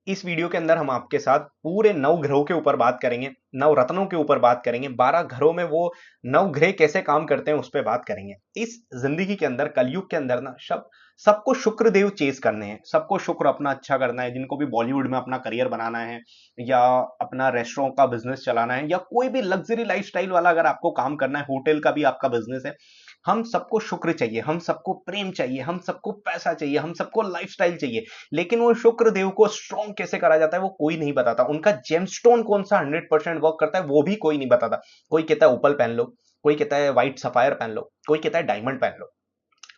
इस वीडियो के अंदर हम आपके साथ पूरे 9 ग्रहों के ऊपर बात करेंगे, 9 रत्नों के ऊपर बात करेंगे, 12 घरों में वो 9 ग्रह कैसे काम करते हैं उस पर बात करेंगे। इस जिंदगी के अंदर, कलयुग के अंदर ना, सबको शुक्र देव चेस करने हैं, सबको शुक्र अपना अच्छा करना है। जिनको भी बॉलीवुड में अपना करियर बनाना है, या अपना रेस्टोरेंट का बिजनेस चलाना है, या कोई भी लग्जरी लाइफस्टाइल वाला अगर आपको काम करना है, होटल का भी आपका बिजनेस है, हम सबको शुक्र चाहिए, हम सबको प्रेम चाहिए, हम सबको पैसा चाहिए, हम सबको लाइफस्टाइल चाहिए। लेकिन वो शुक्र देव को स्ट्रॉन्ग कैसे करा जाता है वो कोई नहीं बताता। उनका जेमस्टोन कौन सा 100% वर्क करता है वो भी कोई नहीं बताता। कोई कहता है ओपल पहन लो, कोई कहता है व्हाइट सफायर पहन लो, कोई कहता है डायमंड पहन लो।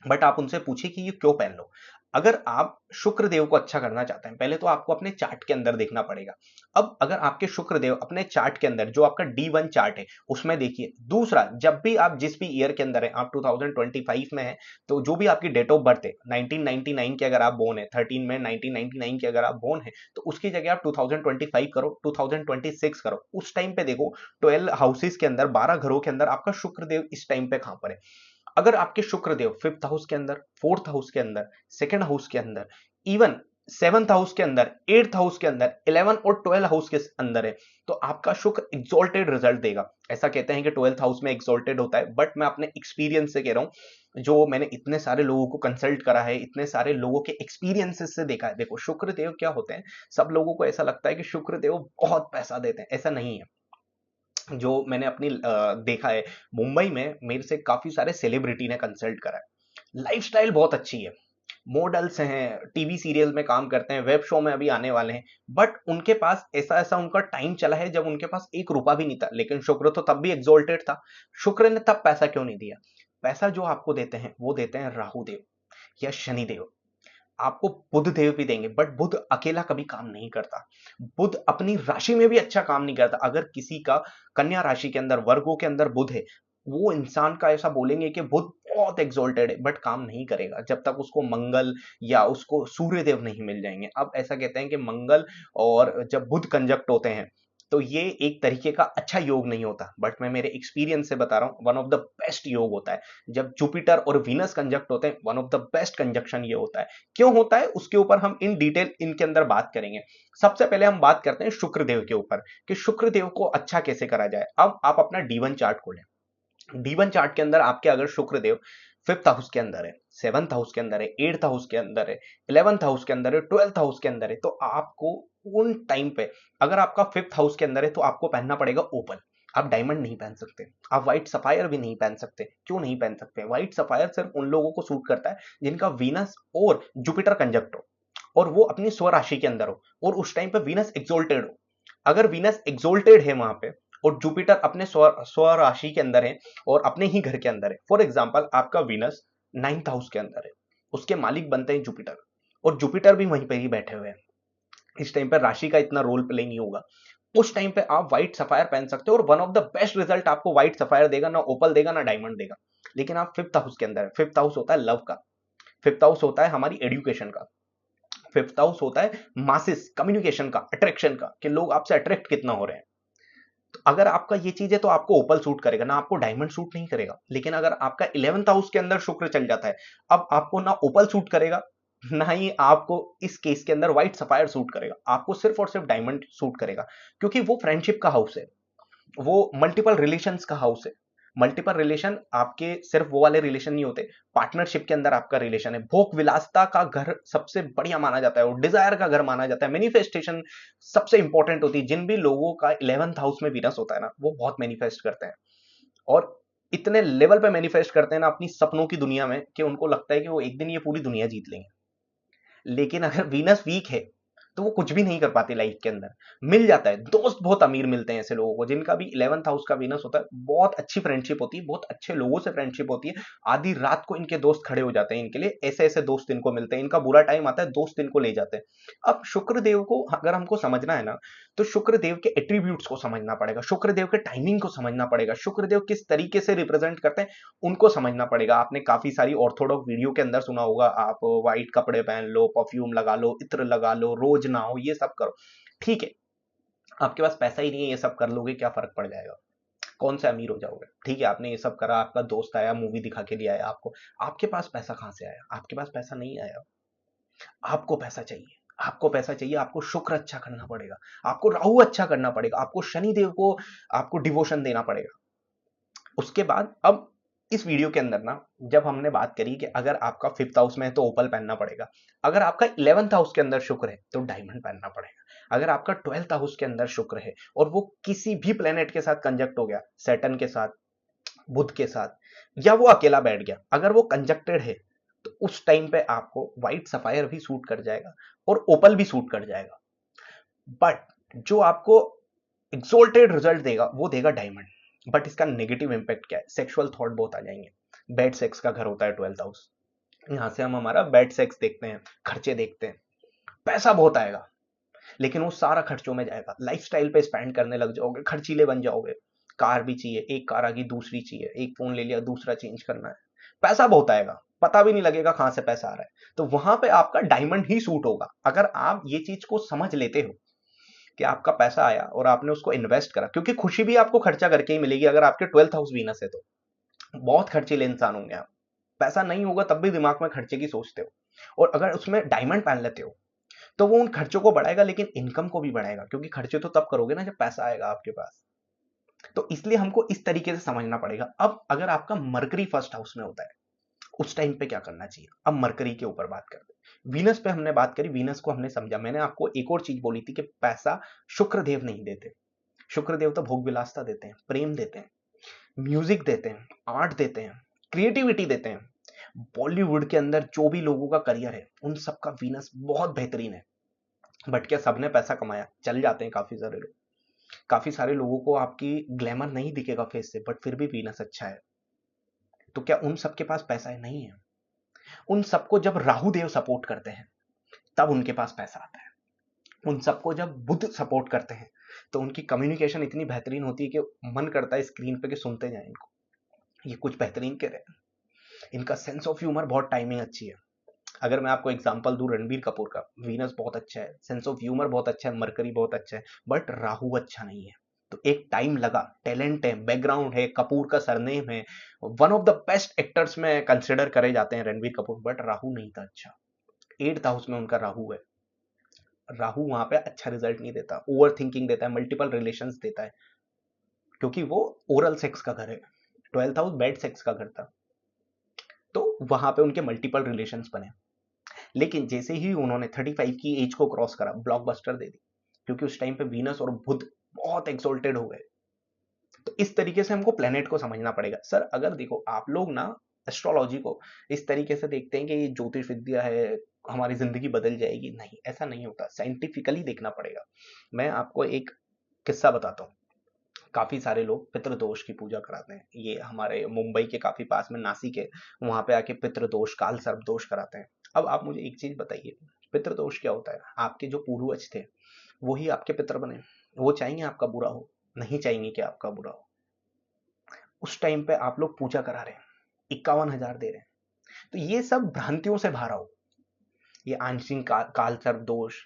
बट आप उनसे पूछिए कि ये क्यों पहन लो। अगर आप शुक्र देव को अच्छा करना चाहते हैं, पहले तो आपको अपने चार्ट के अंदर देखना पड़ेगा। अब अगर आपके शुक्र देव अपने चार्ट के अंदर, जो आपका D1 चार्ट है उसमें देखिए। दूसरा, जब भी आप जिस भी ईयर के अंदर है, आप 2025 में है, तो जो भी आपकी डेट ऑफ बर्थ है, 1999 के अगर आप बोर्न है, 13 में 1999 के अगर आप बोर्न है, तो उसकी जगह आप 2025 करो, 2026 करो। उस टाइम पे देखो 12 हाउसेस के अंदर, 12 घरों के अंदर आपका शुक्र देव इस टाइम पे कहां पर है। अगर आपके शुक्र देव 5th हाउस के अंदर, 4th हाउस के अंदर, 2nd हाउस के अंदर, इवन 7th हाउस के अंदर, 8th हाउस के अंदर, 11 और 12 हाउस के अंदर है, तो आपका शुक्र एक्सोल्टेड रिजल्ट देगा। ऐसा कहते हैं कि 12th हाउस में एक्सोल्टेड होता है, बट मैं अपने एक्सपीरियंस से कह रहा हूं, जो मैंने इतने सारे लोगों को कंसल्ट करा है, इतने सारे लोगों के एक्सपीरियंसेस से देखा है। देखो, शुक्र देव क्या होते हैं, सब लोगों को ऐसा लगता है कि शुक्र देव बहुत पैसा देते हैं, ऐसा नहीं है। जो मैंने अपनी देखा है, मुंबई में मेरे से काफी सारे सेलिब्रिटी ने कंसल्ट करा है। लाइफस्टाइल बहुत अच्छी है, मॉडल्स हैं, टीवी सीरियल में काम करते हैं, वेब शो में अभी आने वाले हैं। बट उनके पास ऐसा ऐसा उनका टाइम चला है जब उनके पास 1 रुपया भी नहीं था, लेकिन शुक्र तो तब भी एक्सोल्टेड था। शुक्र ने तब पैसा क्यों नहीं दिया? पैसा जो आपको देते हैं वो देते हैं राहु देव या शनि देव। आपको बुध देव भी देंगे, बट बुध अकेला कभी काम नहीं करता। बुध अपनी राशि में भी अच्छा काम नहीं करता। अगर किसी का कन्या राशि के अंदर, वर्गों के अंदर बुध है, वो इंसान का ऐसा बोलेंगे कि बुध बहुत एक्सोल्टेड है, बट काम नहीं करेगा जब तक उसको मंगल या उसको सूर्य देव नहीं मिल जाएंगे। अब ऐसा कहते हैं कि मंगल और जब बुध कंजक्ट होते हैं, तो ये एक तरीके का अच्छा योग नहीं होता, बट मैं मेरे एक्सपीरियंस से बता रहा हूं, वन ऑफ द बेस्ट योग होता है। जब जुपिटर और वीनस कंजक्ट होते हैं, one of the best conjunction ये होता है। क्यों होता है उसके ऊपर हम इन डिटेल इनके अंदर बात करेंगे। सबसे पहले हम बात करते हैं शुक्रदेव के ऊपर, कि शुक्रदेव को अच्छा कैसे करा जाए। अब आप अपना D1 चार्ट खोलें। D1 चार्ट के अंदर आपके अगर शुक्रदेव 5th हाउस के अंदर है, 7th हाउस के अंदर है, 8th हाउस के अंदर है, 11th हाउस के अंदर है, 12th हाउस के अंदर है, तो आपको उन टाइम पे, अगर आपका 5th हाउस के अंदर है, तो आपको पहनना पड़ेगा ओपल। आप डायमंड नहीं पहन सकते, आप व्हाइट सफायर भी नहीं पहन सकते। क्यों नहीं पहन सकते? व्हाइट सफायर सिर्फ उन लोगों को सूट करता है जिनका वीनस और जुपिटर कंजक्ट हो, और वो अपनी स्वराशि के अंदर हो, और उस टाइम पे वीनस एक्सोल्टेड हो। अगर वीनस एक्सोल्टेड है वहां पे, और जुपिटर अपने स्व राशि के अंदर है और अपने ही घर के अंदर है, फॉर एग्जाम्पल आपका वीनस 9th हाउस के अंदर है, उसके मालिक बनते हैं जुपिटर, और जुपिटर भी वहीं पर ही बैठे हुए हैं। इस टाइम पर राशि का इतना रोल प्ले नहीं होगा। उस टाइम पे आप व्हाइट सफायर पहन सकते हो, और one of the best result आपको व्हाइट सफायर देगा, ना ओपल देगा ना डायमंड देगा। लेकिन आप 5th हाउस के अंदर है। 5th हाउस होता है लव का, 5th हाउस होता है हमारी एजुकेशन का, 5th हाउस होता है मासिस कम्युनिकेशन का, अट्रैक्शन का, कि लोग आपसे अट्रैक्ट कितना हो रहे हैं। तो अगर आपका ये चीज है तो आपको ओपल सूट करेगा, ना आपको डायमंड सूट नहीं करेगा। लेकिन अगर आपका 11th हाउस के अंदर शुक्र चल जाता है, अब आपको ना ओपल सूट करेगा, ना ही आपको इस केस के अंदर व्हाइट सफायर सूट करेगा, आपको सिर्फ और सिर्फ डायमंड सूट करेगा। क्योंकि वो फ्रेंडशिप का हाउस है, वो मल्टीपल रिलेशंस का हाउस है। मल्टीपल रिलेशन आपके सिर्फ वो वाले रिलेशन नहीं होते, पार्टनरशिप के अंदर आपका रिलेशन है। भोग विलासता का घर सबसे बढ़िया माना जाता है, और डिजायर का घर माना जाता है। मैनिफेस्टेशन सबसे इंपॉर्टेंट होती है। जिन भी लोगों का 11th हाउस में वीनस होता है ना, वो बहुत मैनिफेस्ट करते हैं, और इतने लेवल पे मैनिफेस्ट करते हैं ना अपनी सपनों की दुनिया में, कि उनको लगता है कि वो एक दिन ये पूरी दुनिया जीत लेंगे। लेकिन अगर वीनस वीक है, तो वो कुछ भी नहीं कर पाते लाइफ के अंदर। मिल जाता है दोस्त, बहुत अमीर मिलते हैं ऐसे लोगों को जिनका भी 11th हाउस का वीनस होता है। बहुत अच्छी फ्रेंडशिप होती है, बहुत अच्छे लोगों से फ्रेंडशिप होती है। आधी रात को इनके दोस्त खड़े हो जाते हैं इनके लिए, ऐसे ऐसे दोस्त इनको मिलते हैं। इनका बुरा टाइम आता है, दोस्त इनको ले जाते हैं। अब शुक्र देव को अगर हमको समझना है ना, तो शुक्र देव के एट्रीब्यूट्स को समझना पड़ेगा, शुक्र देव के टाइमिंग को समझना पड़ेगा, शुक्र देव किस तरीके से रिप्रेजेंट करते हैं उनको समझना पड़ेगा। आपने काफी सारी ऑर्थोडॉक्स वीडियो के अंदर सुना होगा, आप व्हाइट कपड़े पहन लो, परफ्यूम लगा लो, इत्र लगा लो, रोज नहाओ, ये सब करो। ठीक है, आपके पास पैसा ही नहीं है, ये सब कर लोगे क्या फर्क पड़ जाएगा? कौन से अमीर हो जाओगे? ठीक है, आपने ये सब करा, आपका दोस्त आया मूवी दिखा के लिया आया आपको, आपके पास पैसा कहां से आया? आपके पास पैसा नहीं आया, आपको पैसा चाहिए। आपको पैसा चाहिए, आपको शुक्र अच्छा करना पड़ेगा, आपको राहु अच्छा करना पड़ेगा, आपको शनिदेव को आपको डिवोशन देना पड़ेगा। उसके बाद अब इस वीडियो के अंदर ना, जब हमने बात करी कि अगर आपका 5th हाउस में है तो ओपल पहनना पड़ेगा, अगर आपका 11th हाउस के अंदर शुक्र है तो डायमंड पहनना पड़ेगा, अगर आपका 12th हाउस के अंदर शुक्र है और वो किसी भी प्लेनेट के साथ कंजक्ट हो गया, सैटर्न के साथ, बुध के साथ, या वो अकेला बैठ गया, अगर वो कंजक्टेड है, तो उस टाइम पे आपको व्हाइट सफायर भी सूट कर जाएगा और ओपल भी सूट कर जाएगा। बट जो आपको एक्सोल्टेड रिजल्ट देगा वो देगा डायमंड। बट इसका नेगेटिव इंपैक्ट क्या है? सेक्सुअल थॉट बहुत आ जाएंगे। बैड सेक्स का घर होता है 12th हाउस, यहां से हम हमारा बैड सेक्स देखते हैं, खर्चे देखते हैं, पैसा बहुत आएगा, लेकिन वो सारा खर्चों में जाएगा, लाइफस्टाइल पे स्पेंड करने लग जाओगे, खर्चीले बन जाओगे, कार भी चाहिए, एक कार आ गई दूसरी चाहिए, एक फोन ले लिया दूसरा चेंज करना है, पैसा बहुत आएगा, पता भी नहीं लगेगा कहां से पैसा आ रहा है। तो वहां पे आपका डायमंड ही सूट होगा। अगर आप ये चीज को समझ लेते हो कि आपका पैसा आया और आपने उसको इन्वेस्ट करा, क्योंकि खुशी भी आपको खर्चा करके ही मिलेगी। अगर आपके 12th हाउस वीनस है तो बहुत खर्चीले इंसान होंगे आप, पैसा नहीं होगा तब भी दिमाग में खर्चे की सोचते हो, और अगर उसमें डायमंड पहन लेते हो तो वो उन खर्चों को बढ़ाएगा, लेकिन इनकम को भी बढ़ाएगा, क्योंकि खर्चे तो तब करोगे ना जब पैसा आएगा आपके पास। तो इसलिए हमको इस तरीके से समझना पड़ेगा। अब अगर आपका मरकरी 1st हाउस में होता है, उस टाइम पे क्या करना चाहिए? अब मरकरी के ऊपर बात करते हैं। वीनस पे हमने बात करी, वीनस को हमने समझा। मैंने आपको एक और चीज बोली थी कि पैसा शुक्रदेव नहीं देते, शुक्रदेव तो भोग विलासता देते हैं, प्रेम देते हैं, म्यूजिक देते हैं, आर्ट देते हैं, क्रिएटिविटी देते हैं। बॉलीवुड के अंदर जो भी लोगों का करियर है उन सबका वीनस बहुत बेहतरीन है। बट क्या सबने पैसा कमाया? चल जाते हैं काफी सारे लोग, काफी सारे लोगों को आपकी ग्लैमर नहीं दिखेगा फेस से, बट फिर भी वीनस अच्छा है। तो क्या उन सबके पास पैसा है? नहीं है। उन सबको जब राहु देव सपोर्ट करते हैं तब उनके पास पैसा आता है। उन सबको जब बुध सपोर्ट करते हैं तो उनकी कम्युनिकेशन इतनी बेहतरीन होती है कि मन करता है स्क्रीन पे कि सुनते जाएं इनको, ये कुछ बेहतरीन कह रहे हैं। इनका सेंस ऑफ ह्यूमर बहुत, टाइमिंग अच्छी है। अगर मैं आपको एग्जांपल दूं रणबीर कपूर का, वीनस बहुत अच्छा है, सेंस ऑफ ह्यूमर बहुत अच्छा है, मरकरी बहुत अच्छा है, बट राहु अच्छा नहीं है। तो एक टाइम लगा, टैलेंट है, बैकग्राउंड है, कपूर का सरनेम है, one of the best actors में कंसिडर करे जाते हैं रणबीर कपूर, बट राहु नहीं था अच्छा। 8th हाउस में उनका राहु है। राहु वहां पे अच्छा रिजल्ट नहीं देता, ओवर थिंकिंग देता है, मल्टीपल रिलेशंस देता है, क्योंकि वो ओरल सेक्स का घर है। 12th हाउस बैड सेक्स का घर था, तो वहां पे उनके मल्टीपल रिलेशंस बने। लेकिन जैसे ही उन्होंने 35 की एज को क्रॉस करा, ब्लॉकबस्टर दे दी, क्योंकि उस टाइम पे वीनस और बुध बहुत एक्सोल्टेड हो गए। तो इस तरीके से हमको प्लेनेट को समझना पड़ेगा। सर अगर देखो आप लोग ना एस्ट्रोलॉजी को इस तरीके से देखते हैं कि ये ज्योतिष विद्या है, हमारी जिंदगी बदल जाएगी, नहीं, ऐसा नहीं होता, साइंटिफिकली देखना पड़ेगा। मैं आपको एक किस्सा बताता हूँ। काफी सारे लोग पितृदोष की पूजा कराते हैं, ये हमारे मुंबई के काफी पास में नासिक है, वहां पे आके पितृदोष, काल सर्प दोष कराते हैं। अब आप मुझे एक चीज बताइए, पितृदोष क्या होता है? आपके जो पूर्वज थे वही आपके पितर बने, वो चाहेंगे आपका बुरा हो? नहीं चाहेंगे कि आपका बुरा हो। उस टाइम पे आप लोग पूजा करा रहे हैं, 51,000 दे रहे हैं, तो ये सब भ्रांतियों से भरा हो। ये आंशिक काल सर्प दोष,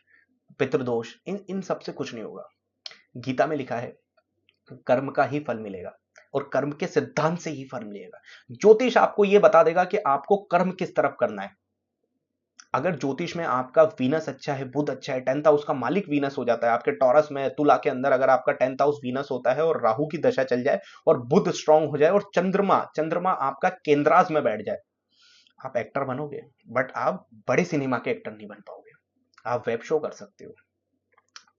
पितृदोष, इन इन सब से कुछ नहीं होगा। गीता में लिखा है कर्म का ही फल मिलेगा, और कर्म के सिद्धांत से ही फल मिलेगा। ज्योतिष आपको यह बता देगा कि आपको कर्म किस तरफ करना है। अगर ज्योतिष में आपका वीनस अच्छा है, बुध अच्छा है, 10th हाउस का मालिक वीनस हो जाता है आपके टॉरस में, तुला के अंदर अगर आपका 10th हाउस वीनस होता है और राहु की दशा चल जाए और बुध स्ट्रांग हो जाए और चंद्रमा चंद्रमा आपका केंद्रास में बैठ जाए, आप एक्टर बनोगे, बट आप बड़े सिनेमा के एक्टर नहीं बन पाओगे। आप वेब शो कर सकते हो,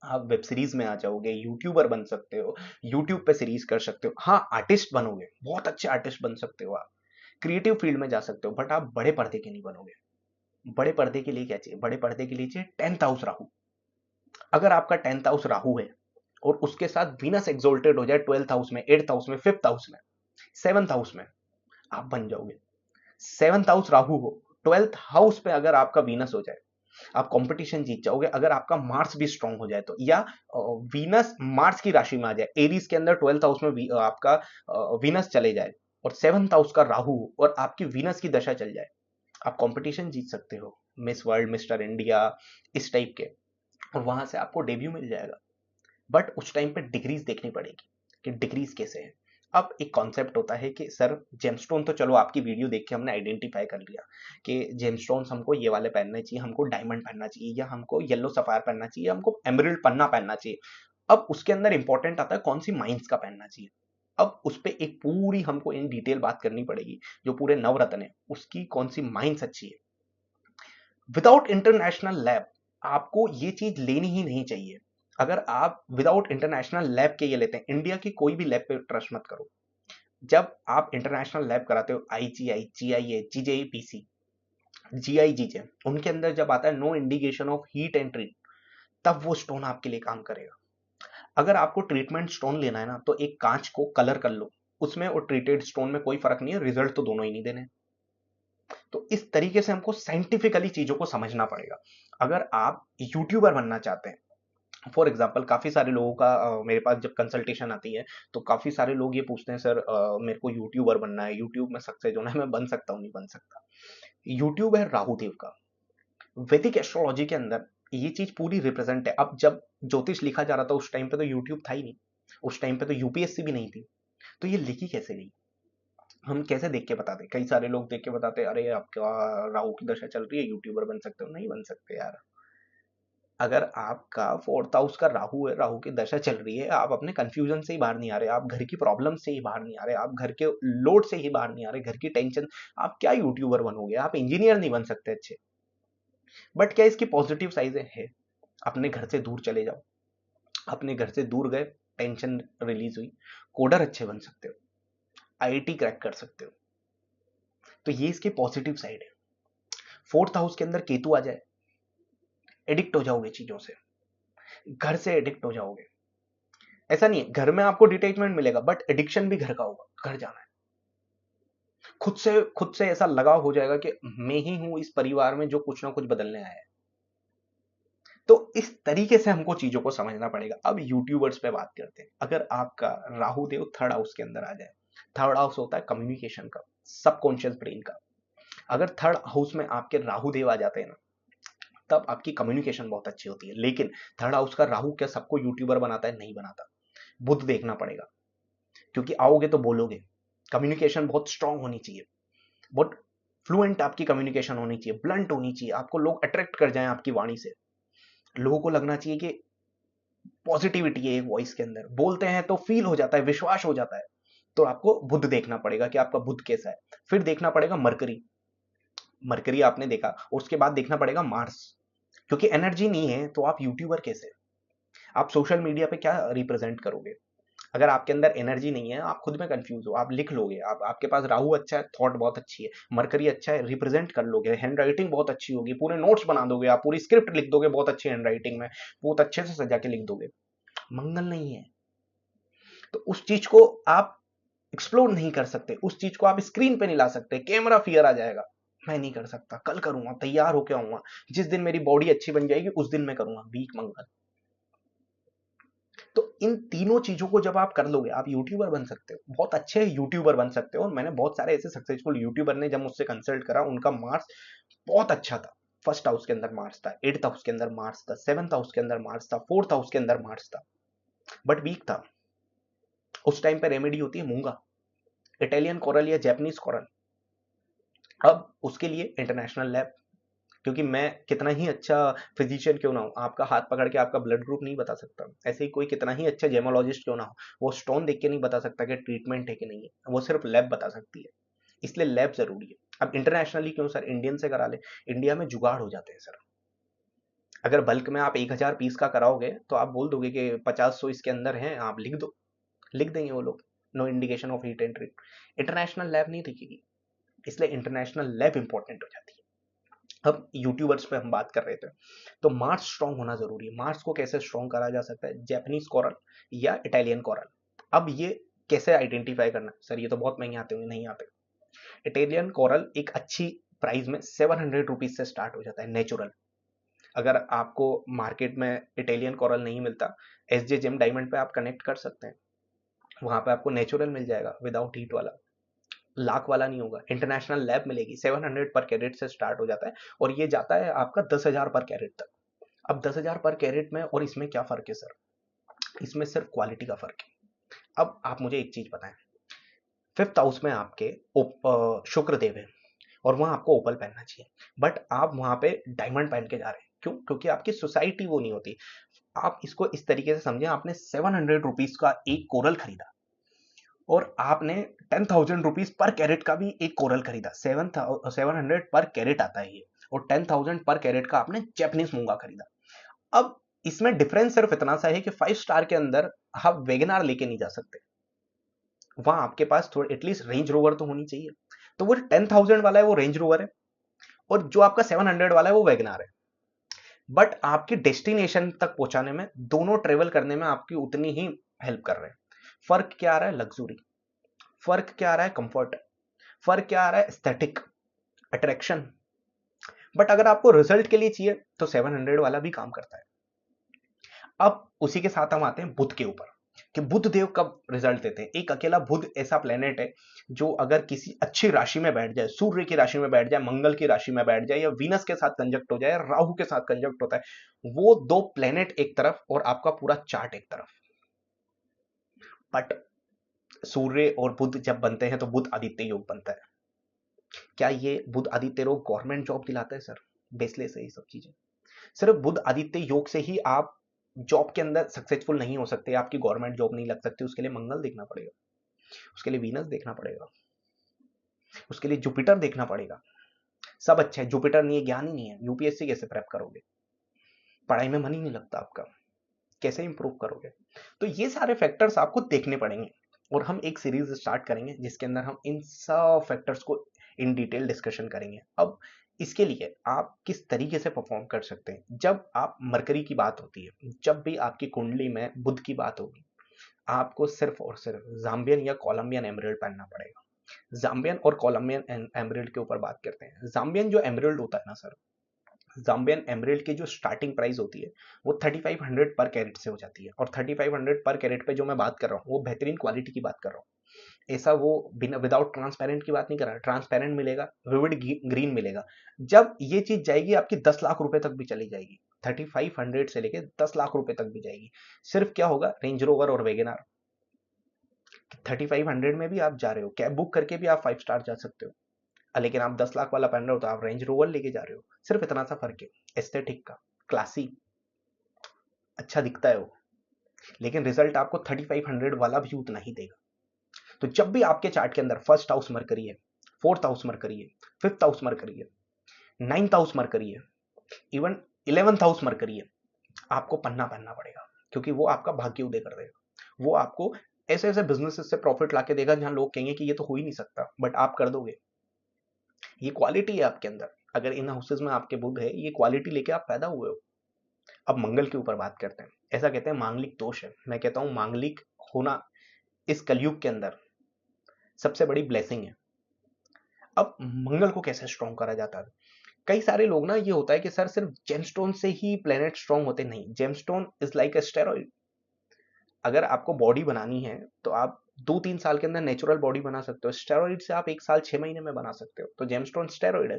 आप वेब सीरीज में आ जाओगे, यूट्यूबर बन सकते हो, यूट्यूब पे सीरीज कर सकते हो, हाँ आर्टिस्ट बनोगे, बहुत अच्छे आर्टिस्ट बन सकते हो, आप क्रिएटिव फील्ड में जा सकते हो, बट आप बड़े पर्दे के नहीं बनोगे। बड़े पर्दे के लिए क्या चाहिए? बड़े पर्दे के लिए चाहिए 10th हाउस राहु। अगर आपका 10th हाउस राहु है और उसके साथ वीनस एक्सोल्टेड हो जाए 12th हाउस में, 8th हाउस में, 5th हाउस में, 7th हाउस में, आप बन जाओगे। 7th हाउस राहु हो, 12th हाउस पे अगर आपका वीनस हो जाए, आप कंपटीशन जीत जाओगे। अगर आपका मार्स भी स्ट्रांग हो जाए तो, या वीनस मार्स की राशि में आ जाए, एरीज के अंदर 12th हाउस में आपका वीनस चले जाए और 7th हाउस का राहु और आपकी वीनस की दशा चल जाए, आप कंपटीशन जीत सकते हो, मिस वर्ल्ड, मिस्टर इंडिया, इस टाइप के, और वहां से आपको डेब्यू मिल जाएगा। बट उस टाइम पे डिग्रीज देखनी पड़ेगी कि डिग्रीज कैसे है। अब एक कॉन्सेप्ट होता है कि सर जेमस्टोन तो चलो आपकी वीडियो देख के हमने आइडेंटिफाई कर लिया कि जेमस्टोन्स हमको ये वाले पहनने चाहिए, हमको डायमंड पहनना चाहिए, या हमको येलो सफायर पहनना चाहिए, हमको एमराल्ड पन्ना पहनना चाहिए। अब उसके अंदर इंपॉर्टेंट आता है कौन सी माइंस का पहनना चाहिए। अब उस पर एक पूरी हमको इन डिटेल बात करनी पड़ेगी। जो पूरे नवरत्न है उसकी कौन सी माइंस अच्छी है। विदाउट इंटरनेशनल लैब आपको ये चीज लेनी ही नहीं चाहिए। अगर आप विदाउट इंटरनेशनल लैब के ये लेते हैं, इंडिया की कोई भी लैब पे ट्रस्ट मत करो। जब आप इंटरनेशनल लैब कराते हो, आईजीआई, जीआईए, जीजेईपीसी, जीआईजीजे, उनके अंदर जब आता है no indication of heat and treat, तब वो स्टोन आपके लिए काम करेगा। अगर आपको ट्रीटमेंट स्टोन लेना है ना, तो एक कांच को कलर कर लो, उसमें और ट्रीटेड स्टोन में कोई फर्क नहीं है, रिजल्ट तो दोनों ही नहीं देने। तो इस तरीके से हमको साइंटिफिकली चीजों को समझना पड़ेगा। अगर आप यूट्यूबर बनना चाहते हैं, फॉर एग्जाम्पल, काफी सारे लोगों का मेरे पास जब कंसल्टेशन आती है तो काफी सारे लोग ये पूछते हैं, सर मेरे को यूट्यूबर बनना है, यूट्यूब में सक्सेस होना है, मैं बन सकता हूँ नहीं बन सकता। यूट्यूब है राहु देव का। वैदिक एस्ट्रोलॉजी के अंदर ये चीज पूरी रिप्रेजेंट है। अब जब ज्योतिष लिखा जा रहा था उस टाइम पे तो यूट्यूब था ही नहीं, उस टाइम पे तो यूपीएससी भी नहीं थी, तो ये लिखी कैसे गई, हम कैसे देख के बताते। कई सारे लोग देख के बताते, अरे आपका राहु की दशा चल रही है, यूट्यूबर बन सकते हो, नहीं बन सकते यार। अगर आपका फोर्थ हाउस का राहु है, राहु की दशा चल रही है, आप अपने कंफ्यूजन से ही बाहर नहीं आ रहे, आप घर की प्रॉब्लम से ही बाहर नहीं आ रहे, आप घर के लोड से ही बाहर नहीं आ रहे, घर की टेंशन, आप क्या यूट्यूबर बनोगे, आप इंजीनियर नहीं बन सकते अच्छे। बट क्या इसकी पॉजिटिव साइड है, अपने घर से दूर चले जाओ, अपने घर से दूर गए, टेंशन रिलीज हुई, कोडर अच्छे बन सकते हो, आईआईटी क्रैक कर सकते हो। तो ये इसकी पॉजिटिव साइड है। फोर्थ हाउस के अंदर केतु आ जाए, एडिक्ट हो जाओगे चीजों से, घर से एडिक्ट हो जाओगे। ऐसा नहीं है घर में आपको डिटैचमेंट मिलेगा, बट एडिक्शन भी घर का होगा, घर जाना है, खुद से ऐसा लगाव हो जाएगा कि मैं ही हूं इस परिवार में जो कुछ ना कुछ बदलने आया है। तो इस तरीके से हमको चीजों को समझना पड़ेगा। अब यूट्यूबर्स पे बात करते हैं। अगर आपका राहु देव थर्ड हाउस के अंदर आ जाए, थर्ड हाउस होता है कम्युनिकेशन का, सबकॉन्शियस ब्रेन का। अगर थर्ड हाउस में आपके राहु देव आ जाते हैं ना, तब आपकी कम्युनिकेशन बहुत अच्छी होती है। लेकिन थर्ड हाउस का राहु क्या सबको यूट्यूबर बनाता है? नहीं बनाता। बुद्ध देखना पड़ेगा, क्योंकि आओगे तो बोलोगे, कम्युनिकेशन बहुत स्ट्रांग होनी चाहिए, बहुत फ्लुएंट आपकी कम्युनिकेशन होनी चाहिए, ब्लंट होनी चाहिए, आपको लोग अट्रैक्ट कर जाएं आपकी वाणी से। लोगों को लगना चाहिए कि पॉजिटिविटी है एक वॉइस के अंदर, बोलते हैं तो फील हो जाता है, विश्वास हो जाता है। तो आपको बुध देखना पड़ेगा कि आपका बुध कैसा है। फिर देखना पड़ेगा मरकरी, मरकरी आपने देखा, उसके बाद देखना पड़ेगा मार्स। क्योंकि एनर्जी नहीं है तो आप यूट्यूबर कैसे, आप सोशल मीडिया पे क्या रिप्रेजेंट करोगे। अगर आपके अंदर एनर्जी नहीं है, आप खुद में कंफ्यूज हो, आप लिख लोगे, आप आपके पास राहु अच्छा है, थॉट बहुत अच्छी है, मरकरी अच्छा है, रिप्रेजेंट कर लोगे, हैंड राइटिंग बहुत अच्छी होगी, पूरे नोट्स बना दोगे, आप पूरी स्क्रिप्ट लिख दोगे बहुत अच्छी हैंड राइटिंग में, बहुत अच्छे से सजा के लिख दोगे। मंगल नहीं है तो उस चीज को आप एक्सप्लोर नहीं कर सकते, उस चीज को आप स्क्रीन पे नहीं ला सकते, कैमरा फियर आ जाएगा, मैं नहीं कर सकता, कल करूंगा, तैयार होके आऊंगा, जिस दिन मेरी बॉडी अच्छी बन जाएगी उस दिन मैं करूंगा, वीक मंगल। तो इन तीनों चीजों को जब आप कर लोगे, आप यूट्यूबर बन सकते हो, बहुत अच्छे यूट्यूबर बन सकते हो। और मैंने बहुत सारे ऐसे सक्सेसफुल यूट्यूबर ने जब मुझसे कंसल्ट करा, उनका मार्क्स बहुत अच्छा था। फर्स्ट हाउस के अंदर मार्क्स था, एट्थ हाउस के अंदर मार्क्स था, सेवंथ हाउस के अंदर मार्क्स था, फोर्थ हाउस के अंदर मार्क्स था, बट वीक था। उस टाइम पे रेमेडी होती है मूंगा, इटालियन कोरल या जैपनीज कोरल। अब उसके लिए इंटरनेशनल लैब, क्योंकि मैं कितना ही अच्छा फिजिशियन क्यों ना हो, आपका हाथ पकड़ के आपका ब्लड ग्रुप नहीं बता सकता। ऐसे ही कोई कितना ही अच्छा जेमोलॉजिस्ट क्यों ना हो, वो स्टोन देख के नहीं बता सकता कि ट्रीटमेंट है कि नहीं है, वो सिर्फ लैब बता सकती है। इसलिए लैब जरूरी है। अब इंटरनेशनली क्यों सर, इंडियन से करा ले, इंडिया में जुगाड़ हो जाते हैं सर। अगर बल्क में आप 1000 पीस का कराओगे तो आप बोल दोगे कि 50-100 इसके अंदर हैं, आप लिख दो, लिख देंगे वो लोग, no indication of heat and treat. International lab नहीं दिखेगी, इसलिए इंटरनेशनल लैब इंपॉर्टेंट हो जाती है। अब यूट्यूबर्स पे हम बात कर रहे थे, तो मार्स स्ट्रॉन्ग होना जरूरी है। मार्स को कैसे स्ट्रॉन्ग करा जा सकता है? जैपनीज कोरल या इटालियन कोरल। अब ये कैसे आइडेंटिफाई करना, सर ये तो बहुत महंगे आते होंगे, नहीं आते। इटालियन कोरल एक अच्छी प्राइस में 700 रुपीज से स्टार्ट हो जाता है, नेचुरल। अगर आपको मार्केट में इटालियन कोरल नहीं मिलता, एस जे जेम डायमंड पे आप कनेक्ट कर सकते हैं, वहां पे आपको नेचुरल मिल जाएगा, विदाउट हीट वाला, लाख वाला नहीं होगा। इंटरनेशनल लैब मिलेगी, 700 पर कैरेट से स्टार्ट हो जाता है, और ये जाता है आपका 10,000 पर कैरेट तक। अब 10,000 पर कैरेट में और इसमें क्या फर्क है सर? इसमें सिर्फ क्वालिटी का फर्क है। अब आप मुझे एक चीज बताएं, 5th हाउस में आपके शुक्र देव है और वहां आपको ओपल पहनना चाहिए, बट आप वहां पे डायमंड पहन के जा रहे हैं। क्यों? क्योंकि आपकी सोसाइटी वो नहीं होती। आप इसको इस तरीके से समझें, आपने 700 रुपीज का एक कोरल खरीदा और आपने 10,000 रुपीज पर कैरेट का भी एक कोरल खरीदा। 700 पर कैरेट आता है ये, और 10,000 पर कैरेट का आपने जैपनीज मूंगा खरीदा। अब इसमें डिफरेंस सिर्फ इतना सा है कि 5 स्टार के अंदर आप वेगनार लेके नहीं जा सकते, वहां आपके पास थोड़ी एटलीस्ट रेंज रोवर तो होनी चाहिए। तो वो 10,000 वाला है वो रेंज रोवर है, और जो आपका 700 वाला है वो वेगनार है। बट आपकी डेस्टिनेशन तक पहुंचाने में, दोनों ट्रेवल करने में आपकी उतनी ही हेल्प कर रहे हैं। फर्क क्या आ रहा है? लग्जरी। फर्क क्या आ रहा है? कंफर्ट। फर्क क्या आ रहा है? Aesthetic, attraction. बट अगर आपको रिजल्ट के लिए चाहिए तो 700 वाला भी काम करता है। अब उसी के साथ हम आते हैं बुध के ऊपर, कि बुध देव कब रिजल्ट देते हैं। एक अकेला बुध ऐसा प्लेनेट है जो अगर किसी अच्छी राशि में बैठ जाए, सूर्य की राशि में बैठ जाए, मंगल की राशि में बैठ जाए, या वीनस के साथ कंजक्ट हो जाए, राहु के साथ कंजक्ट होता है, वो दो प्लेनेट एक तरफ और आपका पूरा चार्ट एक तरफ। बट सूर्य और बुध जब बनते हैं तो बुध आदित्य योग बनता है। क्या ये बुध आदित्य योग गवर्नमेंट जॉब दिलाता है? सर बेसलेस है ये सब चीजें। सिर्फ बुध आदित्य योग से ही आप जॉब के अंदर सक्सेसफुल नहीं हो सकते, आपकी गवर्नमेंट जॉब नहीं लग सकती। उसके लिए मंगल देखना पड़ेगा, उसके लिए वीनस देखना पड़ेगा, उसके लिए जुपिटर देखना पड़ेगा। सब अच्छा है, जुपिटर नहीं है, ज्ञान ही नहीं है, यूपीएससी कैसे प्रेप करोगे? पढ़ाई में मन ही नहीं लगता आपका, कैसे इंप्रूव करोगे? तो ये सारे फैक्टर्स आपको देखने पड़ेंगे, और हम एक सीरीज स्टार्ट करेंगे जिसके अंदर हम इन सब फैक्टर्स को इन डिटेल डिस्कशन करेंगे। अब इसके लिए आप किस तरीके से परफॉर्म कर सकते हैं। जब आप मरकरी की बात होती है, जब भी आपकी कुंडली में बुध की बात होगी, आपको सिर्फ और सिर्फ जाम्बियन या कोलंबियन एमराल्ड पहनना पड़ेगा। जाम्बियन और कोलंबियन एमराल्ड के ऊपर बात करते हैं। जाम्बियन जो एमराल्ड होता है ना सर, जाम्बियन एमराल्ड की जो स्टार्टिंग प्राइस होती है वो 3500 पर कैरेट से हो जाती है, और 3500 पर कैरेट पे जो मैं बात कर रहा हूँ वो बेहतरीन क्वालिटी की बात कर रहा हूँ। ऐसा वो बिना विदाउट ट्रांसपेरेंट की बात नहीं कर रहा। ट्रांसपेरेंट मिलेगा, विविड ग्रीन मिलेगा। जब ये चीज जाएगी आपकी 10 लाख रुपए तक भी चली जाएगी, 3500 से लेके 10 लाख रुपए तक भी जाएगी। सिर्फ क्या होगा? रेंज रोवर और वेगनार। 3500 में भी आप जा रहे हो, कैब बुक करके भी आप 5 स्टार जा सकते हो, लेकिन आप 10 लाख वाला पहन रहे हो तो आप रेंज रोवर लेके जा रहे हो। सिर्फ इतना सा फर्क है एस्थेटिक का, क्लासी, अच्छा दिखता है वो, लेकिन रिजल्ट आपको 3500 वाला भी उतना ही देगा। तो जब भी आपके चार्ट के अंदर 1st हाउस मरकरी है, 4th हाउस मरकरी है, 5th हाउस मरकरी है, 9th हाउस मरकरी है, इवन 11th हाउस मरकरी है, आपको पन्ना पहनना पड़ेगा, क्योंकि वो आपका भाग्य उदय कर देगा। वो आपको ऐसे ऐसे बिजनेस से प्रॉफिट लाके देगा जहां लोग कहेंगे कि ये तो हो ही नहीं सकता, बट आप कर दोगे। ये क्वालिटी है आपके अंदर। अगर इन हाउसेज में आपके बुध है, ये क्वालिटी लेके आप पैदा हुए हो। अब मंगल के ऊपर बात करते हैं। ऐसा कहते हैं मांगलिक दोष है, मैं कहता हूं मांगलिक होना इस कलयुग के अंदर सबसे बड़ी ब्लेसिंग है। अब मंगल को कैसे स्ट्रॉन्ग करा जाता है? कई सारे लोग ना, ये होता है कि सर सिर्फ जेमस्टोन से ही प्लेनेट स्ट्रॉन्ग होते, नहीं। Gemstone is like a steroid. अगर आपको बॉडी बनानी है तो आप 2-3 साल के अंदर नेचुरल बॉडी बना सकते हो, स्टेरॉइड से आप 1 साल 6 महीने में बना सकते हो। तो जेमस्टोन स्टेरॉइड है,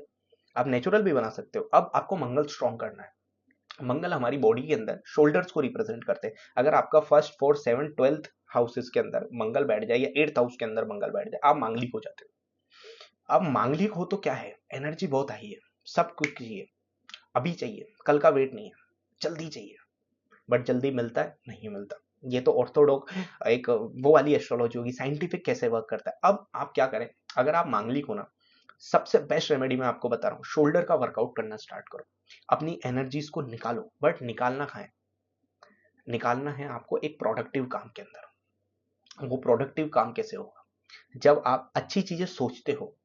आप नेचुरल भी बना सकते हो। अब आपको मंगल स्ट्रॉन्ग करना है। मंगल हमारी बॉडी के अंदर शोल्डर्स को रिप्रेजेंट करते हैं। अगर आपका 1st 4th 7th 12th houses के अंदर मंगल बैठ जाए, या 8th हाउस के अंदर मंगल बैठ जाए, आप मांगलिक हो जाते हो। अब मांगलिक हो तो क्या है, एनर्जी बहुत हाई है, सब कुछ चाहिए, अभी चाहिए, कल का वेट नहीं है, जल्दी चाहिए। बट जल्दी मिलता है? नहीं मिलता। ये तो ऑर्थोडॉक्स एक वो वाली एस्ट्रोलॉजी होगी, साइंटिफिक कैसे वर्क करता है। अब आप क्या करें, अगर आप मांगलिक हो ना, सबसे बेस्ट रेमेडी मैं आपको बता रहा हूँ, शोल्डर का वर्कआउट करना स्टार्ट करो। अपनी एनर्जीज को निकालो, बट निकालना खाएं, निकालना है आपको एक प्रोडक्टिव काम के अंदर। वो प्रोडक्टिव काम कैसे होगा? जब आप अच्छी चीजें सोचते हो।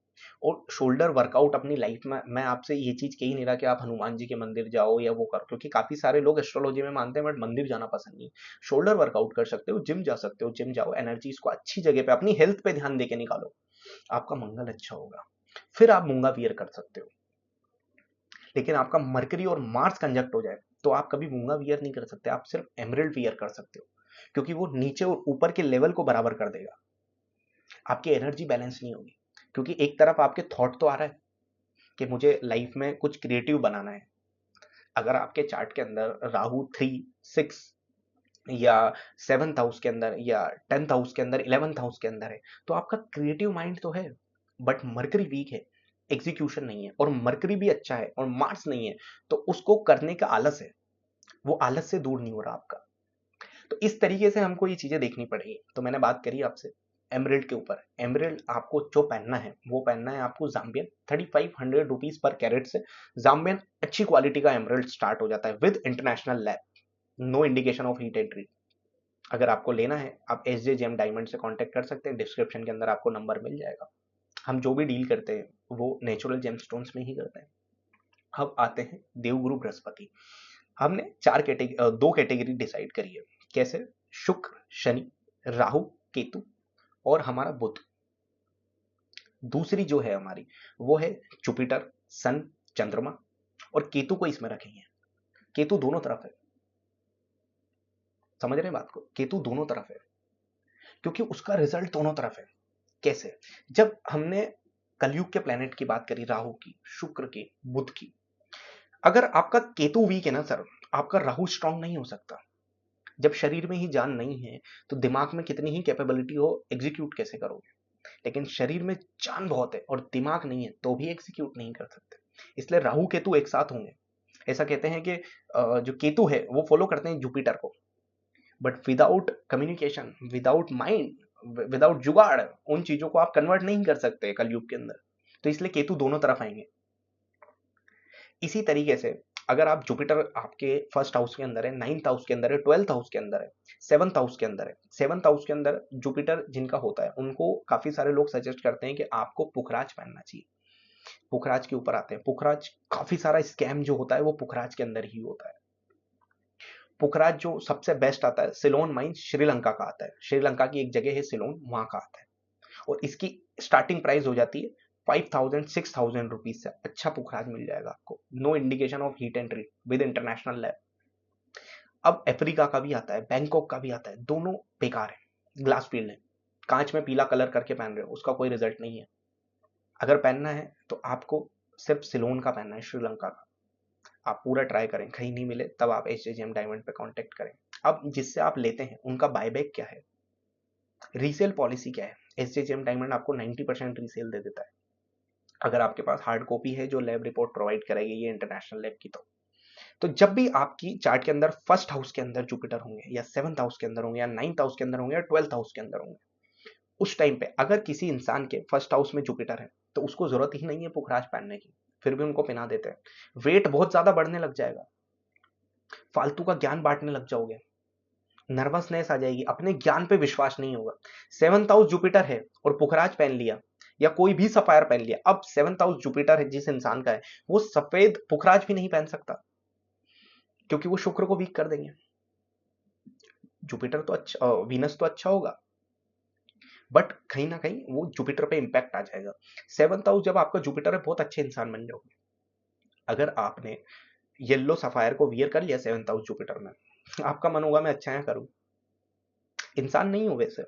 और शोल्डर वर्कआउट अपनी लाइफ में, मैं आपसे ये चीज कह ही नहीं रहा कि आप हनुमान जी के मंदिर जाओ या वो करो, क्योंकि काफी सारे लोग एस्ट्रोलॉजी में मानते हैं बट मंदिर जाना पसंद नहीं। शोल्डर वर्कआउट कर सकते हो, जिम जा सकते हो, जिम जाओ, एनर्जीज को अच्छी जगह पे, अपनी हेल्थ पे ध्यान देके निकालो, आपका मंगल अच्छा होगा। फिर आप मूंगा वियर कर सकते हो। लेकिन आपका मरकरी और मार्स कंजक्ट हो जाए तो आप कभी मूंगा वियर नहीं कर सकते, आप सिर्फ एमराल्ड वियर कर सकते हो, क्योंकि वो नीचे और ऊपर के लेवल को बराबर कर देगा। आपकी एनर्जी बैलेंस नहीं होगी, क्योंकि एक तरफ आपके थॉट तो आ रहा है कि मुझे लाइफ में कुछ क्रिएटिव बनाना है। अगर आपके चार्ट के अंदर राहु 3, 6 या 7th हाउस के अंदर या 10th हाउस के अंदर 11th हाउस के अंदर है, तो आपका क्रिएटिव माइंड तो है, बट मरकरी वीक है, एग्जीक्यूशन नहीं है, और मरकरी भी अच्छा है और मार्स नहीं है, तो उसको करने का आलस है, वो आलस से दूर नहीं हो रहा आपका। तो इस तरीके से हमको ये चीजें देखनी पड़ेगी। तो मैंने बात करी आपसे एमरेल्ड के ऊपर। एमरेल्ड आपको जो पहनना है वो पहनना है आपको जाम्बियन, 3500 रुपीज पर कैरेट से जाम्बियन अच्छी क्वालिटी का एमरेल्ड स्टार्ट हो जाता है with international lab, no indication of heat entry. अगर आपको लेना है आप एस जे जेम डायमंड से कांटेक्ट कर सकते हैं, डिस्क्रिप्शन के अंदर आपको नंबर मिल जाएगा। हम जो भी डील करते हैं वो नेचुरल जेमस्टोन्स में ही करते हैं। अब आते हैं देवगुरु बृहस्पति। हमने दो कैटेगरी डिसाइड करी है। कैसे? शुक्र, शनि, राहु, केतु और हमारा बुध। दूसरी जो है हमारी वो है जुपिटर, सन, चंद्रमा, और केतु को इसमें रखेंगे। केतु दोनों तरफ है, समझ रहे हैं बात को? केतु दोनों तरफ है क्योंकि उसका रिजल्ट दोनों तरफ है। कैसे? जब हमने कलयुग के प्लेनेट की बात करी, राहु की, शुक्र की, बुध की, अगर आपका केतु वीक है ना सर, आपका राहु स्ट्रांग नहीं हो सकता। जब शरीर में ही जान नहीं है तो दिमाग में कितनी ही कैपेबिलिटी हो, एग्जीक्यूट कैसे करोगे? लेकिन शरीर में जान बहुत है और दिमाग नहीं है तो भी एग्जीक्यूट नहीं कर सकते। इसलिए राहु केतु एक साथ होंगे। ऐसा कहते हैं कि जो केतु है वो फॉलो करते हैं जुपिटर को, but without communication, without mind, without जुगाड़, उन चीजों को आप कन्वर्ट नहीं कर सकते कलयुग के अंदर। तो इसलिए केतु दोनों तरफ आएंगे। इसी तरीके से अगर आप जुपिटर आपके फर्स्ट हाउस के अंदर है, 9th हाउस के अंदर है, 12th हाउस के अंदर है, 7th हाउस के अंदर है, 7th हाउस के अंदर जुपिटर जिनका होता है उनको काफी सारे लोग सजेस्ट करते हैं कि आपको पुखराज पहनना चाहिए। पुखराज के ऊपर आते हैं। पुखराज काफी सारा स्कैम जो होता है वो पुखराज के अंदर ही होता है। पुखराज जो सबसे बेस्ट आता है, सिलोन माइंस श्रीलंका का आता है, श्रीलंका की एक जगह है सिलोन, वहां का आता है, और इसकी स्टार्टिंग प्राइस हो जाती है 5000 6000 रुपीज से। अच्छा पुखराज मिल जाएगा आपको, no indication of heat entry with international lab. अब अफ्रीका का भी आता है, बैंकॉक का भी आता है, दोनों बेकार है, ग्लास फील्ड है, कांच में पीला कलर करके पहन रहे हो, उसका कोई रिजल्ट नहीं है। अगर पहनना है तो आपको सिर्फ सिलोन का पहनना है, श्रीलंका का। आप पूरा ट्राई करें, कहीं नहीं मिले तब आप एच जे एम डायमंड पे कांटेक्ट करें। अब जिससे आप लेते हैं उनका बायबैक क्या है, रीसेल पॉलिसी क्या है? एच जे एम डायमंड आपको 90% रीसेल दे देता है अगर आपके पास हार्ड कॉपी है जो लैब रिपोर्ट प्रोवाइड करेगी ये इंटरनेशनल लैब की। तो जब भी आपकी चार्ट के अंदर फर्स्ट हाउस के अंदर जुपिटर होंगे या 7th हाउस के अंदर होंगे या 9th हाउस के अंदर होंगे या 12th हाउस के अंदर होंगे, उस टाइम पे अगर किसी इंसान के फर्स्ट हाउस में जुपिटर है तो उसको जरूरत ही नहीं है पुखराज पहनने की, फिर भी उनको पहना देते हैं। वेट बहुत ज्यादा बढ़ने लग जाएगा, फालतू का ज्ञान बांटने लग जाओगे, नर्वसनेस आ जाएगी, अपने ज्ञान पे विश्वास नहीं होगा। 7th हाउस जुपिटर है और पुखराज पहन लिया या कोई भी सफायर पहन लिया, अब 7th हाउस जुपिटर है जिस इंसान का है वो सफेद पुखराज भी नहीं पहन सकता क्योंकि वो शुक्र को वीक कर देंगे। जुपिटर तो अच्छा, वीनस तो अच्छा होगा, बट कहीं ना कहीं वो जुपिटर पे इंपैक्ट आ जाएगा। 7th हाउस जब आपका जुपिटर है बहुत अच्छे इंसान बन जाओगे। अगर आपने येलो सफायर को वियर कर लिया 7th हाउस जुपिटर में, आपका मन होगा मैं अच्छा करूं। इंसान नहीं हो वैसे,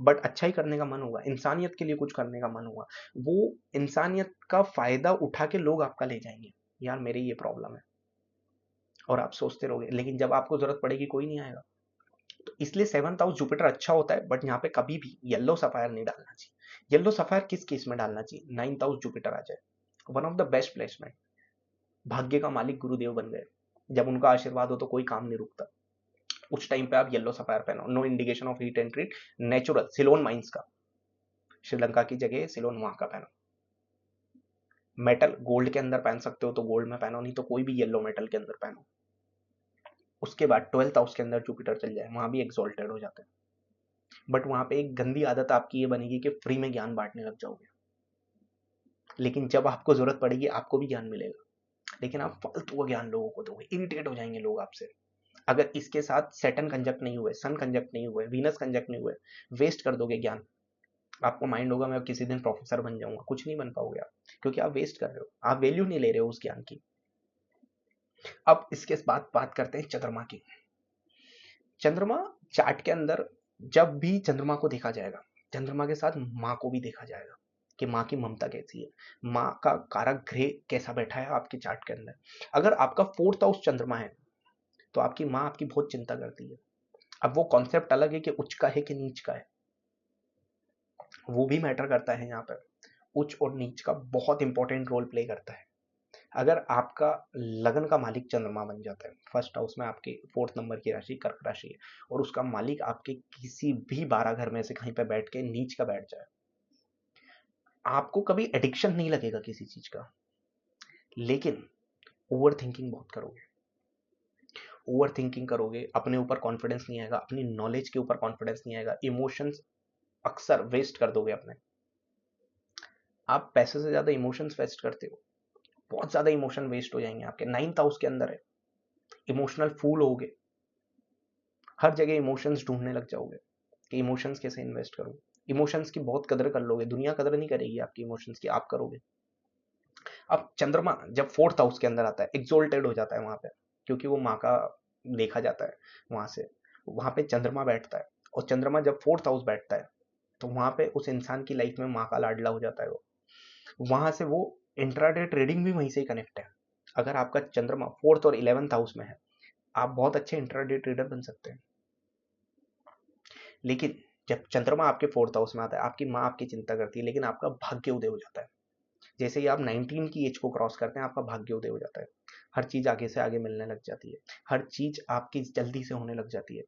बट अच्छा ही करने का मन होगा, इंसानियत के लिए कुछ करने का मन होगा। वो इंसानियत का फायदा उठा के लोग आपका ले जाएंगे, यार मेरी ये प्रॉब्लम है, और आप सोचते रहोगे, लेकिन जब आपको जरूरत पड़ेगी कोई नहीं आएगा। तो इसलिए 7th हाउस जुपिटर अच्छा होता है, बट यहाँ पे कभी भी येलो सफायर नहीं डालना चाहिए। येलो सफायर किस केस में डालना चाहिए? 9th हाउस जुपिटर आ जाए, one of the best placement, भाग्य का मालिक गुरुदेव बन गए, जब उनका आशीर्वाद हो तो कोई काम नहीं रुकता। उस टाइम पे आप येलो सफायर पहनो, no indication of heat and treat, natural Ceylon mines का, श्रीलंका की जगह सिलोन वहां का पहनो। मेटल गोल्ड के अंदर पहन सकते हो तो गोल्ड में पहनो, नहीं तो कोई भी येलो मेटल के अंदर पहनो। उसके बाद 12th हाउस के अंदर जुपिटर चल जाए, वहां भी एक्सॉल्टेड हो जाते हैं, बट वहां पे एक गंदी आदत आपकी ये बनेगी कि फ्री में ज्ञान बांटने लग जाओगे, लेकिन जब आपको जरूरत पड़ेगी आपको भी ज्ञान मिलेगा, लेकिन आप फालतू का ज्ञान लोगों को दोगे, इरिटेट हो जाएंगे लोग आपसे। अगर इसके साथ सैटर्न कंजक्ट नहीं हुए, सन कंजक्ट नहीं हुए, वीनस कंजक्ट नहीं हुए, वेस्ट कर दोगे ज्ञान। आपको माइंड होगा मैं किसी दिन प्रोफेसर बन जाऊंगा, कुछ नहीं बन पाओगे आप, क्योंकि आप वेस्ट कर रहे हो, आप वैल्यू नहीं ले रहे हो उस ज्ञान की। अब इसके बाद बात करते हैं चंद्रमा की। चंद्रमा चार्ट के अंदर जब भी चंद्रमा को देखा जाएगा, चंद्रमा के साथ माँ को भी देखा जाएगा कि माँ की ममता कैसी है, माँ का कारक ग्रह कैसा बैठा है आपके चार्ट के अंदर। अगर आपका 4th हाउस चंद्रमा है तो आपकी माँ आपकी बहुत चिंता करती है, अब वो कॉन्सेप्ट अलग है कि उच्च का है कि नीच का है, वो भी मैटर करता है यहाँ पर। उच्च और नीच का बहुत इंपॉर्टेंट रोल प्ले करता है। अगर आपका लगन का मालिक चंद्रमा बन जाता है, फर्स्ट हाउस में आपकी 4th नंबर की राशि कर्क राशि है, और उसका मालिक आपके किसी भी 12 घर में से कहीं पे बैठ के नीच का बैठ जाए, आपको कभी एडिक्शन नहीं लगेगा किसी चीज का, लेकिन ओवर थिंकिंग बहुत करोगे। ओवर थिंकिंग करोगे, अपने ऊपर कॉन्फिडेंस नहीं आएगा, अपनी नॉलेज के ऊपर कॉन्फिडेंस नहीं आएगा, इमोशंस अक्सर वेस्ट कर दोगे अपने। आप पैसे से ज्यादा इमोशंस वेस्ट करते हो, बहुत ज्यादा इमोशन वेस्ट हो जाएंगे आपके। 9th हाउस के अंदर है, इमोशनल फूल होगे, हर जगह इमोशंस ढूंढने लग जाओगे कि इमोशंस कैसे इन्वेस्ट करूं। इमोशंस की बहुत कदर कर लोगे, दुनिया कदर नहीं करेगी आपकी इमोशंस की, आप करोगे। अब चंद्रमा जब 4th हाउस के अंदर आता है, एक्सोल्टेड हो जाता है वहां पे, क्योंकि वो माँ का देखा जाता है वहां से, वहां पे चंद्रमा बैठता है। और चंद्रमा जब 4th हाउस बैठता है तो वहां पे उस इंसान की लाइफ में माँ का लाडला हो जाता है वो, वहां से वो इंट्राडे ट्रेडिंग भी वहीं से ही कनेक्ट है। अगर आपका चंद्रमा 4th और 11th हाउस में है, आप बहुत अच्छे इंट्राडे ट्रेडर बन सकते हैं। लेकिन जब चंद्रमा आपके 4th हाउस में आता है, आपकी माँ आपकी चिंता करती है, लेकिन आपका भाग्य उदय हो जाता है। जैसे ही आप 19 की एज को क्रॉस करते हैं, आपका भाग्य उदय हो जाता है, हर चीज आगे से आगे मिलने लग जाती है, हर चीज आपकी जल्दी से होने लग जाती है।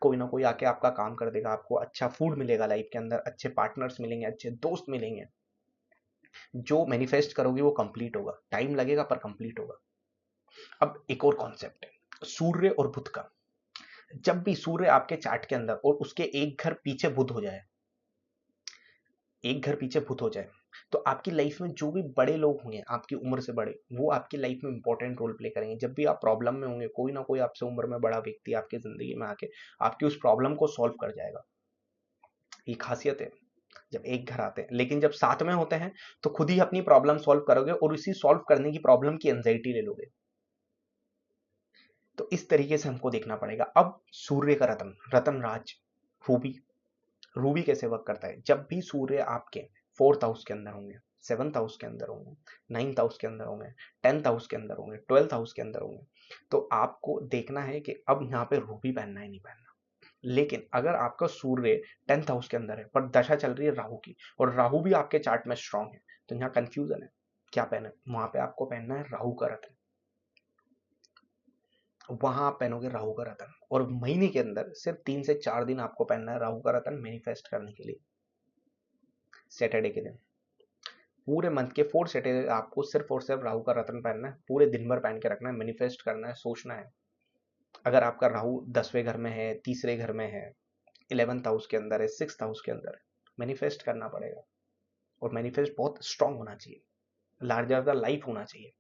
कोई ना कोई आके आपका काम कर देगा, आपको अच्छा फूड मिलेगा लाइफ के अंदर, अच्छे पार्टनर्स मिलेंगे, अच्छे दोस्त मिलेंगे, जो मैनिफेस्ट करोगे वो कंप्लीट होगा, टाइम लगेगा पर कंप्लीट होगा। अब एक और कॉन्सेप्ट है सूर्य और बुध का। जब भी सूर्य आपके चार्ट के अंदर और उसके एक घर पीछे बुध हो जाए, एक घर पीछे बुध हो जाए, तो आपकी लाइफ में जो भी बड़े लोग होंगे आपकी उम्र से बड़े, वो आपकी लाइफ में इंपॉर्टेंट रोल प्ले करेंगे। जब भी आप प्रॉब्लम में होंगे, कोई ना कोई आपसे उम्र में बड़ा व्यक्ति आपकी जिंदगी में आके आपकी उस प्रॉब्लम को सॉल्व कर जाएगा। ये खासियत है जब एक घर आते हैं। लेकिन जब साथ में होते हैं तो खुद ही अपनी प्रॉब्लम सॉल्व करोगे और उसी सॉल्व करने की प्रॉब्लम की एंजाइटी ले लोगे। तो इस तरीके से हमको देखना पड़ेगा। अब सूर्य का रतन, रतन राज, रूबी। रूबी कैसे वर्क करता है? जब भी सूर्य आपके 4th हाउस के अंदर होंगे, 7th हाउस के अंदर होंगे, 9th हाउस के अंदर होंगे, 10th हाउस के अंदर होंगे, 12th हाउस के अंदर होंगे, तो आपको देखना है कि अब यहाँ पे रूबी पहनना है नहीं पहनना। लेकिन अगर आपका सूर्य 10th हाउस के अंदर है पर दशा चल रही है राहु की, और राहु भी आपके चार्ट में स्ट्रांग है, तो यहाँ कंफ्यूजन है क्या पहने। वहां पे आपको पहनना है राहु का रतन, वहां आप पहनोगे राहु का रतन। और महीने के अंदर सिर्फ 3 से 4 दिन आपको पहनना है राहु का रतन मैनिफेस्ट करने के लिए। सैटरडे के दिन, पूरे मंथ के 4 सैटरडे आपको सिर्फ और सिर्फ राहु का रतन पहनना है, पूरे दिन भर पहन के रखना है, मैनिफेस्ट करना है, सोचना है। अगर आपका राहु 10वें घर में है, तीसरे घर में है, 11th हाउस के अंदर है, 6th हाउस के अंदर है, मैनिफेस्ट करना पड़ेगा। और मैनिफेस्ट बहुत स्ट्रांग होना चाहिए, लार्जर द लाइफ होना चाहिए।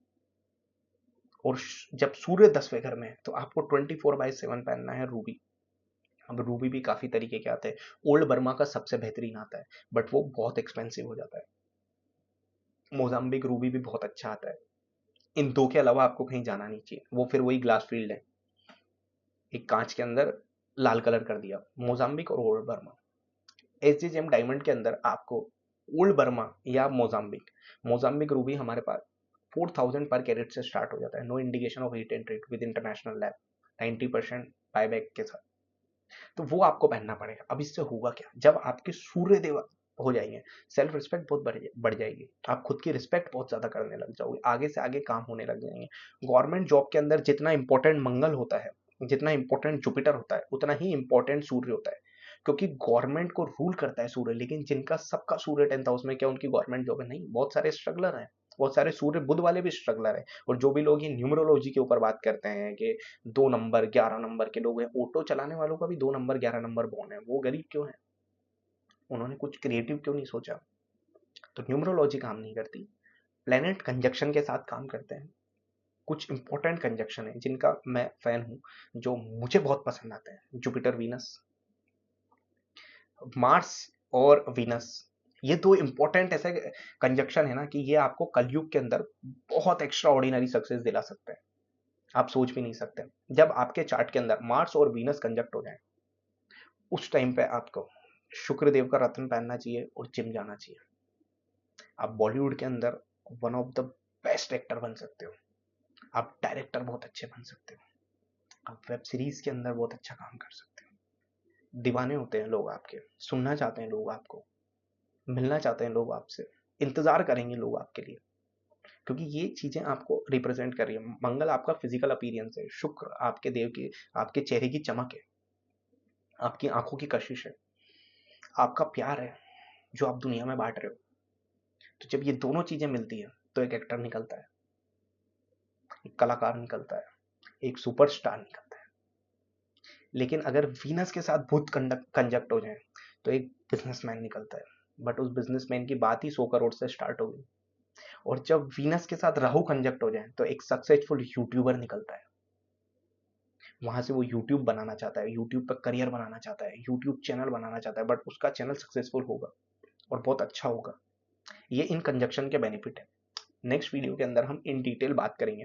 और जब सूर्य 10वें घर में है तो आपको 24/7 पहनना है रूबी। अब रूबी भी काफी तरीके के आते हैं। ओल्ड बर्मा का सबसे बेहतरीन आता है, बट वो बहुत एक्सपेंसिव हो जाता है। मोजाम्बिक रूबी भी बहुत अच्छा आता है। इन दो के अलावा आपको कहीं जाना नहीं चाहिए, वो फिर वही ग्लास फील्ड है, एक कांच के अंदर लाल कलर कर दिया। मोजाम्बिक और ओल्ड बर्मा। एसजीजेएम डायमंड के अंदर आपको ओल्ड बर्मा या मोजाम्बिक, मोजाम्बिक रूबी हमारे पास 4000 पर कैरेट से स्टार्ट हो जाता है। No indication of heat and treat with international lab, 90% buyback के साथ। तो वो आपको पहनना पड़ेगा। अब इससे होगा क्या? जब आपके सूर्य देव हो जाएंगे, सेल्फ रिस्पेक्ट बहुत बढ़ जाएगी, आप खुद की रिस्पेक्ट बहुत ज्यादा करने लग जाओगे, आगे से आगे काम होने लग जाएंगे। गवर्नमेंट जॉब के अंदर जितना इंपॉर्टेंट मंगल होता है, जितना इंपॉर्टेंट जुपिटर होता है, उतना ही इंपॉर्टेंट सूर्य होता है, क्योंकि गवर्नमेंट को रूल करता है सूर्य। लेकिन जिनका सबका सूर्य 10th हाउस में, क्या उनकी गवर्नमेंट जॉब है? नहीं, बहुत सारे स्ट्रगलर हैं, बहुत सारे सूर्य बुध वाले भी स्ट्रगलर हैं। और जो भी लोग ये न्यूमरोलॉजी के ऊपर बात करते हैं कि 2 नंबर 11 नंबर के लोग हैं, ऑटो चलाने वालों का भी 2 नंबर 11 नंबर बोन है, वो गरीब क्यों है? उन्होंने कुछ क्रिएटिव क्यों नहीं सोचा? तो न्यूमरोलॉजी काम नहीं करती, प्लेनेट कंजक्शन के साथ काम करते हैं। कुछ इंपॉर्टेंट कंजक्शन है जिनका मैं फैन हूं, जो मुझे बहुत पसंद आते हैं। जुपिटर वीनस, मार्स और वीनस, ये दो इंपॉर्टेंट ऐसे कंजक्शन है ना कि ये आपको कलयुग के अंदर बहुत एक्स्ट्रा ऑर्डिनरी सक्सेस दिला सकते हैं, आप सोच भी नहीं सकते। जब आपके चार्ट के अंदर मार्स और वीनस कंजक्ट हो जाए, उस टाइम पे आपको शुक्रदेव का रत्न पहनना चाहिए और जिम जाना चाहिए। आप बॉलीवुड के अंदर one of the best actor बन सकते हो, आप डायरेक्टर बहुत अच्छे बन सकते हो। आप वेब सीरीज के अंदर बहुत अच्छा काम कर सकते हो। दीवाने होते हैं लोग आपके, सुनना चाहते हैं लोग आपको, मिलना चाहते हैं लोग आपसे, इंतजार करेंगे लोग आपके लिए, क्योंकि ये चीजें आपको रिप्रेजेंट कर रही है। मंगल आपका फिजिकल अपीयरेंस है, शुक्र आपके देव की, आपके चेहरे की चमक है, आपकी आंखों की कशिश है, आपका प्यार है जो आप दुनिया में बांट रहे हो। तो जब ये दोनों चीजें मिलती है तो एक एक्टर निकलता है, एक कलाकार निकलता है, एक सुपरस्टार निकलता है। लेकिन अगर वीनस के साथ बुध कंजक्ट हो जाए तो एक बिजनेसमैन निकलता है, बट उस बिजनेसमैन की बात ही 100 करोड़ से स्टार्ट होगी। और जब वीनस के साथ राहु कंजक्ट हो जाए तो एक सक्सेसफुल यूट्यूबर निकलता है। वहां से वो यूट्यूब बनाना चाहता है, यूट्यूब पर करियर बनाना चाहता है, यूट्यूब चैनल बनाना चाहता है, बट उसका चैनल सक्सेसफुल होगा और बहुत अच्छा होगा। ये इन कंजक्शन के बेनिफिट है। नेक्स्ट वीडियो के अंदर हम इन डिटेल बात करेंगे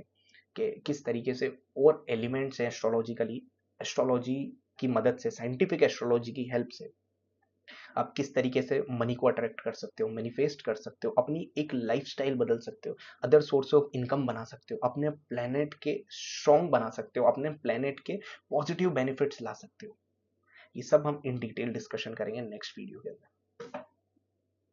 कि किस तरीके से और एलिमेंट्स हैं एस्ट्रोलॉजिकली, एस्ट्रोलॉजी की मदद से, साइंटिफिक एस्ट्रोलॉजी की हेल्प से आप किस तरीके से मनी को अट्रैक्ट कर सकते हो, मैनिफेस्ट कर सकते हो, अपनी एक लाइफस्टाइल बदल सकते हो, अदर सोर्स ऑफ इनकम बना सकते हो, अपने प्लेनेट के स्ट्रॉन्ग बना सकते हो, अपने प्लेनेट के पॉजिटिव बेनिफिट्स ला सकते हो। ये सब हम इन डिटेल डिस्कशन करेंगे नेक्स्ट वीडियो के अंदर।